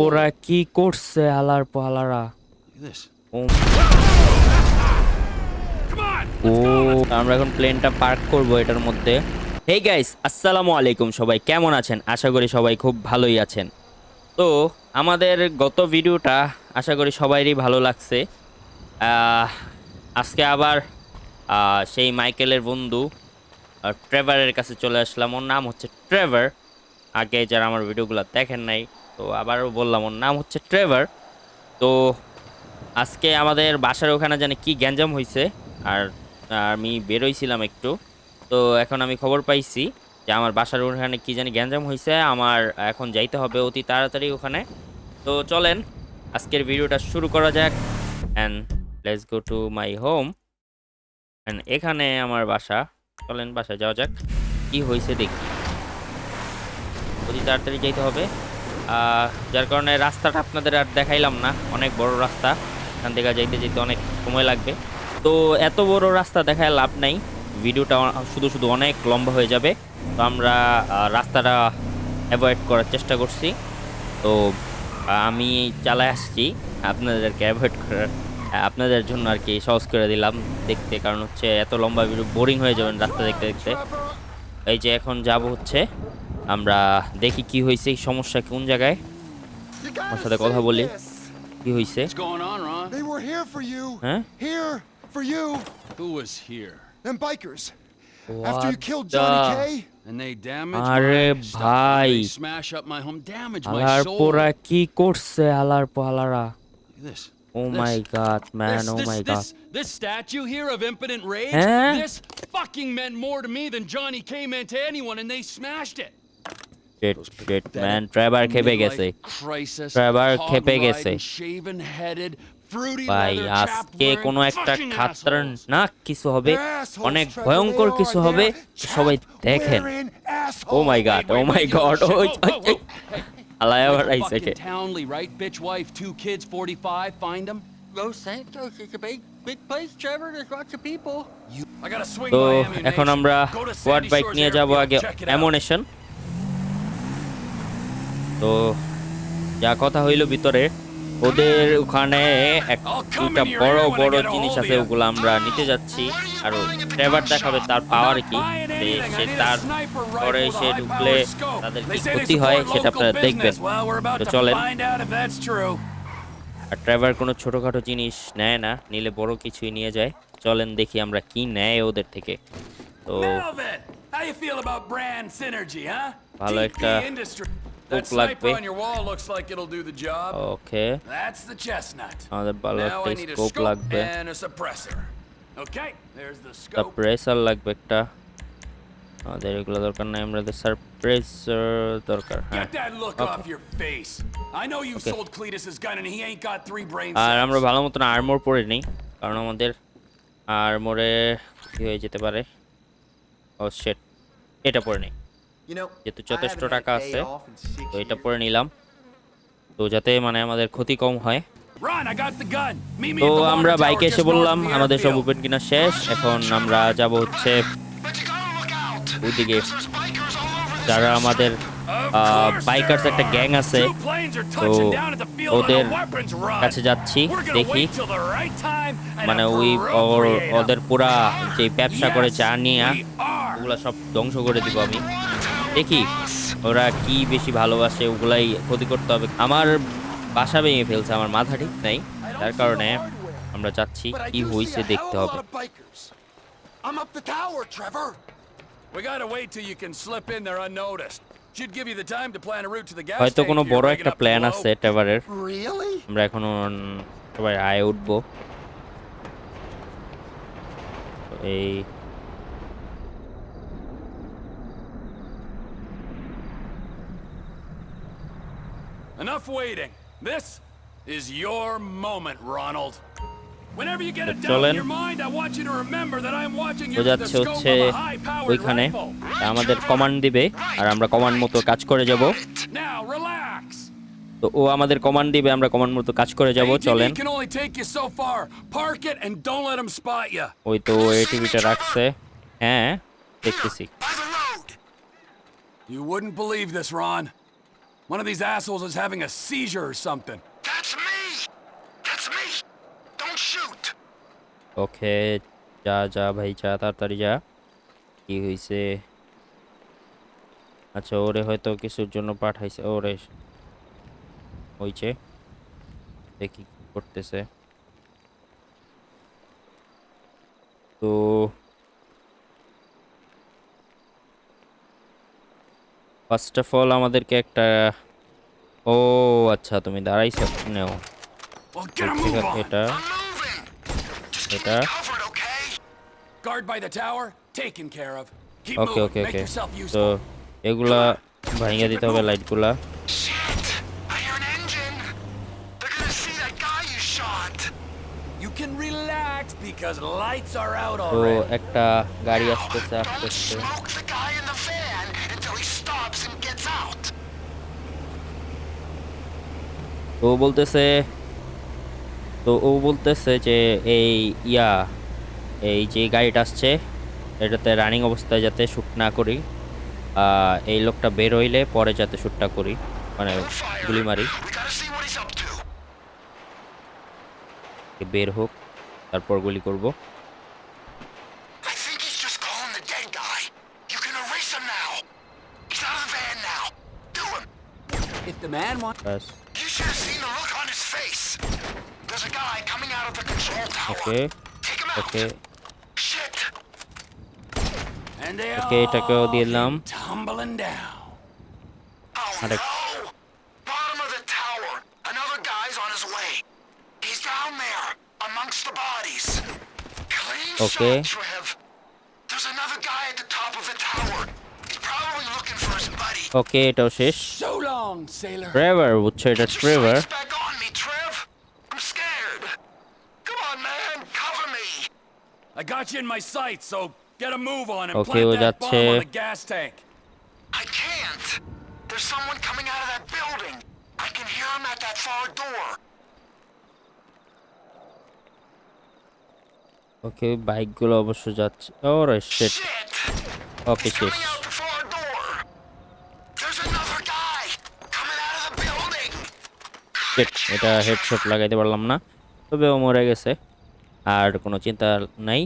ওরা কি করছে আলার পালারা? ও ও আমরা এখন প্লেনটা পার্ক করব এটার মধ্যে। হেই গাইস, আসসালামু আলাইকুম। সবাই কেমন আছেন? আশা করি সবাই খুব ভালোই আছেন। তো আমাদের গত ভিডিওটা আশা করি সবাইরই ভালো লাগছে। আহ, আজকে আবার সেই মাইকেলের বন্ধু ট্রেভারের কাছে চলে আসলাম। ওর নাম হচ্ছে ট্রেভার। আগে যারা আমার ভিডিওগুলো দেখেন নাই, তো আবারও বললাম ওর নাম হচ্ছে ট্রেভার। তো আজকে আমাদের বাসার ওখানে জানি কি গ্যাঞ্জাম হয়েছে। আর আমি বেরোইছিলাম একটু। তো এখন আমি খবর পাইছি যে আমার বাসার ওখানে কি জানি গ্যাঞ্জাম হয়েছে। আমার এখন যাইতে হবে অতি তাড়াতাড়ি ওখানে। তো চলেন আজকের ভিডিওটা শুরু করা যাক। And let's go to my home. And এখানে আমার বাসা। চলেন বাসায় যাওয়া যাক, কি হয়েছে দেখি। অতি তাড়াতাড়ি যাইতে হবে। যার কারণে রাস্তাটা আপনাদের আর দেখাইলাম না, অনেক বড় রাস্তা। এখান থেকে যাইতে যেতে অনেক সময় লাগবে। তো এত বড় রাস্তা দেখায় লাভ নাই, ভিডিওটা শুধু শুধু অনেক লম্বা হয়ে যাবে। তো আমরা রাস্তাটা অ্যাভয়েড করার চেষ্টা করছি। তো আমি চালায় আসছি আপনাদেরকে অ্যাভয়েড করার, আপনাদের জন্য আর কি সহজ করে দিলাম দেখতে। কারণ হচ্ছে এত লম্বা ভিডিও বোরিং হয়ে যাবেন রাস্তা দেখতে দেখতে। এই যে এখন যাব হচ্ছে, আমরা দেখি কি হয়েছে, এই সমস্যা কোন জায়গায়। আমার সাথে কথা বলি, কি হয়েছে। What's going on, Ron? They were here for you. হ্যাঁ, Here for you. Who was here? Them bikers. After What you killed the- Johnny K. And they damaged আরে my stuff. ভাই, They smash up my home, damage my আলার soul. পোরা কি করছে আলার পালারা? Look at this. Oh This. My god man, oh my god. This statue here of impotent rage, Huh? this fucking meant more to me than Johnny K meant to anyone, and they smashed it. Shit man, Trevor খেপে গেছে। Crisis, Trevor খেপে hog-riding, গেছে shaven-headed, fruity ভাই। leather, আজকে chapped-wearing কোনো একটা fucking assholes. খাতরনাক কিছু হবে, They're assholes, অনেক Trevor. ভয়ঙ্কর They কিছু are. হবে। They're সবাই দেখেন। chapped-wearing assholes. O my god, oh my god. আলাই আবার আইছে কে? Fucking Townley, right? Bitch wife, 2 kids, 45. Find them. Los Santos is a big place, Trevor. There's lots of people. I gotta swing তো by এখন ammunition. আমরা Go to quad Sandy bike Shores নিয়ে যাব Airfield, আগে check it out. Ammunition. তো যা কথা হইল ভিতরে, ওদের ওখানে একটা বড় বড় জিনিস আছে, ওগুলো আমরা নিতে যাচ্ছি। আর ট্রেভার দেখাবে তার পাওয়ার কি, সে তার পরে সে ঢুকলে তাদের কি ক্ষতি হয় সেটা আপনারা দেখবেন। তো চলেন। আর ট্রেভার কোনো ছোটখাটো জিনিস নেয় না, নিলে বড় কিছুই নিয়ে যায়। চলেন দেখি আমরা কি নেয় ওদের থেকে। তো Melvin, how you feel about brand synergy, huh? ভালো একটা TP Industry. hook That লাগবে। sniper on your wall looks like it'll do the job. Okay, That's the chestnut. আমাদের ভালো Now একটা I need a scope scope লাগবে, and a suppressor. Okay, there's the scope. সারপ্রেসার লাগবে একটা। আমাদের এগুলো দরকার নাই, আমাদের সারপ্রেসার দরকার। হ্যাঁ, Get that look Okay. off your face. I know you Okay. sold Cletus's gun and he ain't got 3 brain R cells. আমরা ভালো মতন আর্মর পরে নেই, কারণ আমাদের আর্মরে কি হয়ে যেতে পারে। ও শিট, এটা পরে নেই যেহেতু যথেষ্ট টাকা আছে। তো এটা পরে নিলাম, তো যাতে মানে আমাদের ক্ষতি কম হয়। Ron, I got the gun. Meet me তো at the আমরা water বাইকে tower এসে just north বললাম of the আমাদের সব airfield. ওপেন কিনা শেষ। এখন আমরা যাব হচ্ছে ওইদিকে। যারা আমাদের বাইকার্স একটা গ্যাং আছে, Two planes are তো touching down at the field on ওদের a weapons run. কাছে যাচ্ছি We're gonna দেখি। wait till the right time and মানে ওই appropriate 'em. ওদের পুরা যে ব্যবসা করে চা নিয়ে Yes, we are. ওগুলা সব ধ্বংস করে দিব আমি। দেখি ওরা কি বেশি ভালোবাসে, ওগুলাই ক্ষতি করতে হবে। আমার বাসা ভেঙে ফেলছে, আমার মাথা ঠিক নাই, যার কারণে আমরা যাচ্ছি, But I কি do see হয়েছে a hell দেখতে of a হবে। lot of bikers. I'm up the tower, Trevor. We gotta wait till you can slip in there unnoticed. Should give you the time to plan a route to the gas হয়তো station. কোনো you're বড় rigging একটা up to plan blow. আছে ট্রেভারের। Really? আমরা এখনো সবাই আয় উঠবো। তো এই Enough waiting. This is your moment, Ronald. Whenever you get a doubt চলেন। in your mind, I want you to remember that I'm watching you তো through the যাচ্ছে scope হচ্ছে of a high-powered ওইখানে rifle. আমাদের command দিবে, আর আমরা command মতো কাজ করে যাব। Now relax. তো ও আমাদের কমান্ড দিবে, আমরা কমান্ড মতো কাজ করে যাব। চলেন। ATV can only take you so far. Park it and don't let them spot you. ওই তো এটিভিটা রাখছে। হ্যাঁ, দেখতেছি। You wouldn't believe this, Ron. One of these assholes is having a seizure or something. That's me! That's me! Don't shoot! ওকে, যা যা ভাই যা, তাড়াতাড়ি যা। কি হয়েছে? আচ্ছা, ওরে হয়তো কিছুর জন্য পাঠাইছে। ওরে হয়েছে, দেখি কি করতেছে। তো ফার্স্ট অফ অল আমাদেরকে একটা, ও আচ্ছা তুমি দাঁড়াইছো, নেও Well, get a move on. এটা I'm moving! Just keep এটা me covered, okay? Guard by the tower, taken care of. Keep okay moving. Okay Make okay. yourself তো useful. এগুলা ভাঙিয়ে দিতে হবে, লাইটগুলা। Shit! I hear an engine! They're gonna see that guy you shot! You can relax because lights are out তো already. একটা গাড়ি আসতেছে আস্তে Don't আস্তে। smoke the guy in the van until he stops and gets out! তো ও বলতেছে যে এই এই যে গাড়িটা আসছে এটাতে রানিং অবস্থায় যাতে শ্যুট না করি, এই লোকটা বের হইলে পরে যাতে শ্যুটটা করি, মানে Don't fire! গুলি মারি। We gotta see what he's up to! বের হোক, তারপর গুলি করব। I think he's just calling the dead guy. You can erase him now. He's out of the van now. Do him. If the man wants. ব্যাস। You should have seen the look on his face. There's a guy coming out of the control tower. Okay Take him out. Okay Shit. And they Okay, এটাকেও all দিলাম। came tumbling down. Oh Alright. no. Bottom of the tower. Another guy's on his way. He's down there amongst the bodies. Clean Okay. shot, Trev. There's another guy at the top of the tower. He's probably looking for his buddy. ওকে, এটাও শেষ। So long, sailor. Trevor, বুঝছো এটা Get your Trevor. sights back on me, Trev. I'm scared. Come on, man. Cover me. I got you in my sights, so get a move on and Okay, plant ও that যাচ্ছে। bomb on the gas tank. I can't. There's someone coming out of that building. I can hear him at that far door. ওকে, বাইকগুলো অবশ্য যাচ্ছে। ওরে sheet. Shit! ওকে, He's শেষ। coming out the far door. There's another guy coming out of the building. Shit, এটা headshot লাগাইতে পারলাম না, তবে ও মরে গেছে, আর কোনো চিন্তা নাই।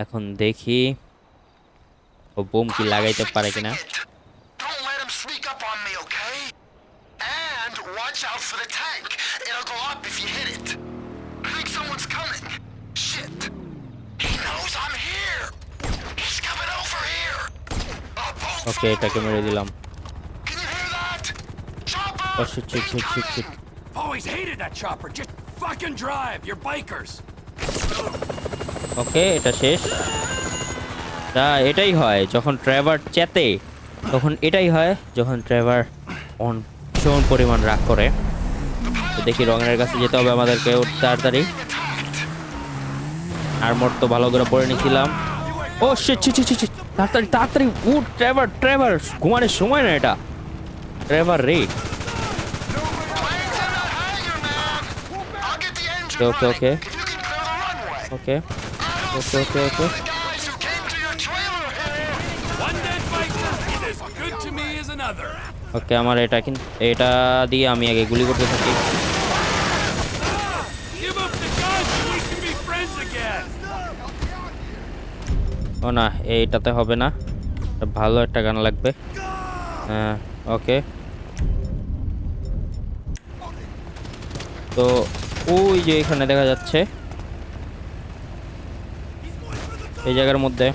এখন দেখি ও বোম কি লাগাইতে পারে কিনা। Don't let him sneak up on me, okay? And watch out for the tank. It'll go up if you hit it. I think someone's coming. Shit. He knows I'm here. He's coming over here. A boat ওকে, এটাকে মেরে দিলাম। Can you hear that? Chopper! Oh shit shit shit shit shit. Always hated that chopper. Just fucking drive. You're bikers. Okay, এটা শেষ। তা এটাই হয় যখন Trevor চেতে, তখন এটাই হয় যখন ট্রেভার ভীষণ পরিমাণ রাগ করে। তো দেখি রঙের কাছে যেতে হবে আমাদেরকে তাড়াতাড়ি। আর্মর তো ভালো করে পরে নিয়েছিলাম। ও শিট শিট শিট শিট, তাড়াতাড়ি তাড়াতাড়ি উঠ ট্রেভার, ঘুমানোর সময় না এটা। ট্রেভার রে। Plane's in the hangar, man. I'll get the engine Okay, okay. running if you can clear the runway. Okay I don't okay see okay any okay of the guys who came to your trailer here. One dead biker is as good to me as another. ওকে, আমার এটা দিয়ে আমি আগে গুলি করতে থাকি। Give up the gun so we can be friends again. ও না, এইটাতে হবে না, এটা ভালো একটা গান লাগবে। হ্যাঁ ওকে। তো ওই যে এখানে দেখা যাচ্ছে এই জায়গার মধ্যে।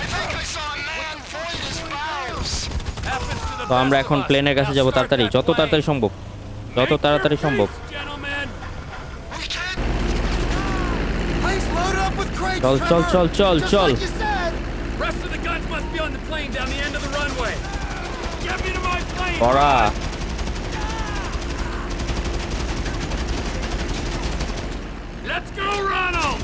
I think I saw a man void his bows. Happens to the তো আমরা best এখন of us. প্লেনের কাছে Now যাব start তাড়াতাড়ি, that যত plane. তাড়াতাড়ি সম্ভব, যত Make তাড়াতাড়ি your সম্ভব। peace, gentlemen. We can. Please load up with crates, চল চল Trevor. চল চল Just চল। like you said. Rest of the guns must be on the plane down the end of the runway. Get me to my plane. পড়া। Let's go, Ronald.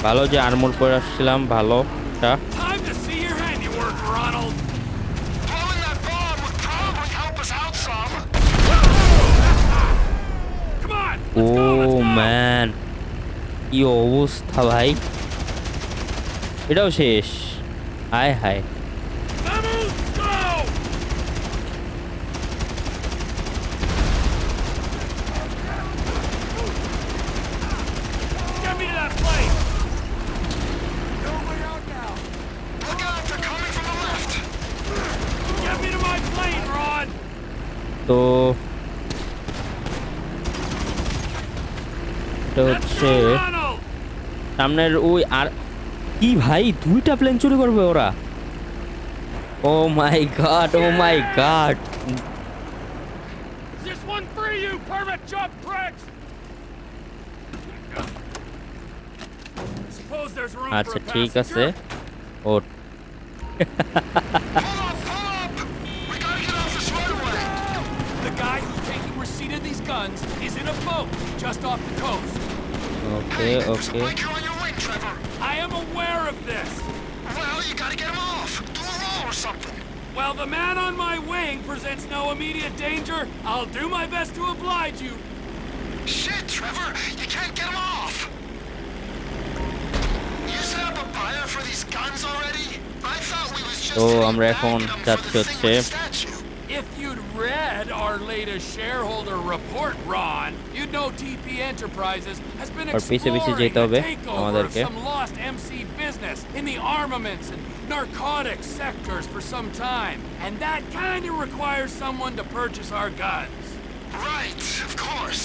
ভালো যে armour পরে আসছিলাম, ভালো এটা। Time to see your handiwork, Ronald. Blowing that bomb would probably help us out some. Come on. Oh Let's go. Let's go. Man, কি অবস্থা ভাই। এটাও শেষ। হায় হায়। Vamos. তো এটা Let's হচ্ছে go, Ronald! সামনের ওই আর কি ভাই, দুইটা প্লেন চুরি করবে ওরা? Oh my god, oh my god. This one for you, permit job pricks! Suppose there's room for আচ্ছা a ঠিক আছে, passenger? O Pull up! We gotta get off this runway! The guy who's taking receipt of these guns is in a boat just off the coast. Okay Hey, there's a okay. biker on your wing, Trevor. I am aware of this. Well, you gotta get him off. Do a roll or something. While the man on my wing presents no immediate danger, I'll do my best to oblige you. Shit, Trevor, you can't get him off. You set up a buyer for these guns already? I thought we was just তো hitting আমরা back এখন at him for যাচ্ছি the thing হচ্ছে with the statue. If you'd read our latest shareholder report, Ron, you'd know TP Enterprises has been আর পিছে পিছে exploring যেতে the হবে takeover of আমাদেরকে। some lost MC business in the armaments and narcotics sectors for some time. And that kind of requires someone to purchase our guns. Right, of course.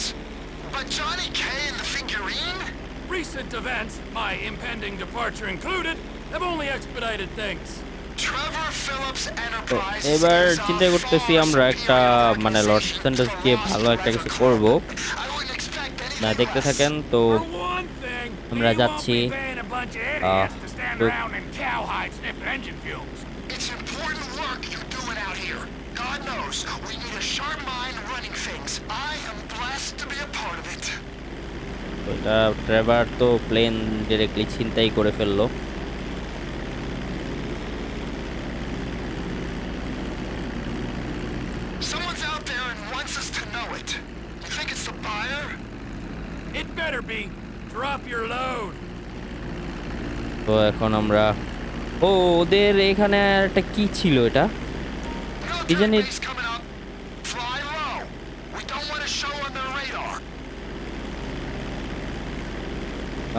But Johnny K and the figurine? Recent events, my impending departure included, have only expedited things. Trevor Phillips তো Enterprises এবার is চিন্তা our করতেছি far আমরা একটা superior মানে loss organization saunters to গিয়ে our ভালো Lost একটা কিছু Record. করব। I wouldn't expect anything না দেখতে less. থাকেন। তো For one thing, আমরা you won't যাচ্ছি be paying a bunch of idiots to stand তো around in cowhide sniff engine fumes. It's important work you're doing out here. God knows, we need a sharp mind running things. I am blessed to be a part of it. এটা Trevor তো plane directly ছিনতাই করে ফেললো। Someone's out there and wants us to know it. You think it's the buyer? It better be. Drop your load. তো এখন আমরা ওদের এখানে একটা কি ছিল এটা? Military Isn't it- base coming up. Fly low. We don't want to show on their radar.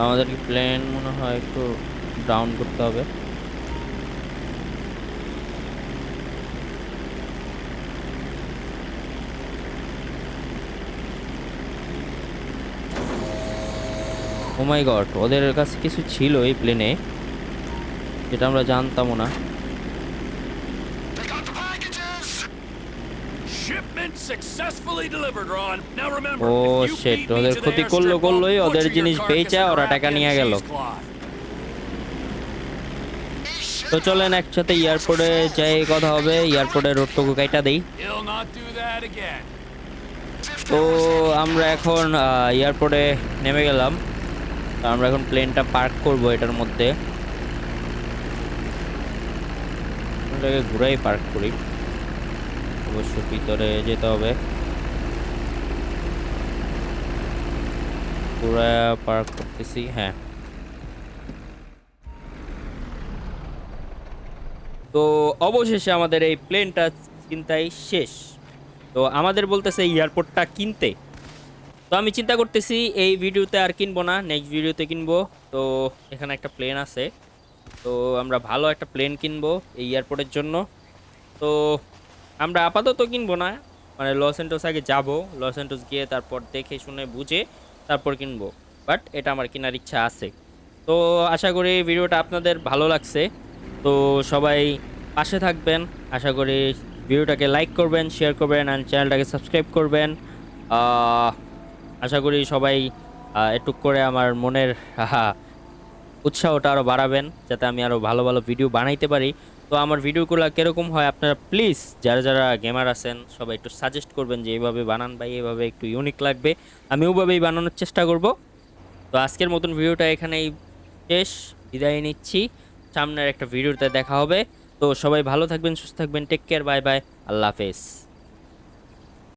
আমাদেরকে প্লেন মনে হয় একটু ডাউন করতে হবে। ও মাই গড, ওদের কাছে কিছু ছিল এই প্লেনে যেটা আমরা জানতামও না। They got the packages. Shipment successfully delivered, Ron. Now remember, Oh, if you shit. beat me ওদের to the ক্ষতি airstrip, করলোই, I'll ওদের butcher your জিনিস carcass বেচা, and ওরা wrap টাকা you in নিয়ে গেল। cheesecloth. তো চলেন একসাথে এয়ারপোর্টে যাই, কথা হবে। এয়ারপোর্টের রোডটুকু কাইটা দেই। He'll not do that again. তো আমরা এখন এয়ারপোর্টে নেমে গেলাম। তো আমরা এখন প্লেনটা পার্ক করব এটার মধ্যে। এটাকে ঘুরাই পার্ক করি, অবশ্য ভিতরে যেতে হবে। ঘুরা পার্ক করতেছি, হ্যাঁ। তো অবশেষে আমাদের এই প্লেনটা চিন্তাই শেষ। তো আমাদের বলতেছে এয়ারপোর্টটা কিনতে। তো আমি চিন্তা করতেছি এই ভিডিওতে আর কিনবো না, নেক্সট ভিডিওতে কিনবো। তো এখানে একটা প্লেন আছে, তো আমরা ভালো একটা প্লেন কিনবো এই এয়ারপোর্টের জন্য। তো আমরা আপাতত কিনবো না, মানে লস এন্টোস আগে যাবো, লস এন্টোস গিয়ে তারপর দেখে শুনে বুঝে তারপর কিনবো। বাট এটা আমার কেনার ইচ্ছা আছে। তো আশা করি ভিডিওটা আপনাদের ভালো লাগছে। তো সবাই পাশে থাকবেন, আশা করি ভিডিওটাকে লাইক করবেন, শেয়ার করবেন আর চ্যানেলটাকে সাবস্ক্রাইব করবেন। আশা করি সবাই একটু করে আমার মনের উৎসাহটা আরও বাড়াবেন, যাতে আমি আরও ভালো ভালো ভিডিও বানাইতে পারি। তো আমার ভিডিওগুলো কীরকম হয় আপনারা প্লিজ যারা যারা গেমার আছেন সবাই একটু সাজেস্ট করবেন যে এইভাবে বানান ভাই, এইভাবে একটু ইউনিক লাগবে, আমি ওইভাবেই বানানোর চেষ্টা করব। তো আজকের মতন ভিডিওটা এখানেই শেষ, বিদায় নিচ্ছি। সামনের একটা ভিডিওতে দেখা হবে। তো সবাই ভালো থাকবেন, সুস্থ থাকবেন, টেক কেয়ার, বাই বাই, আল্লাহ হাফেজ।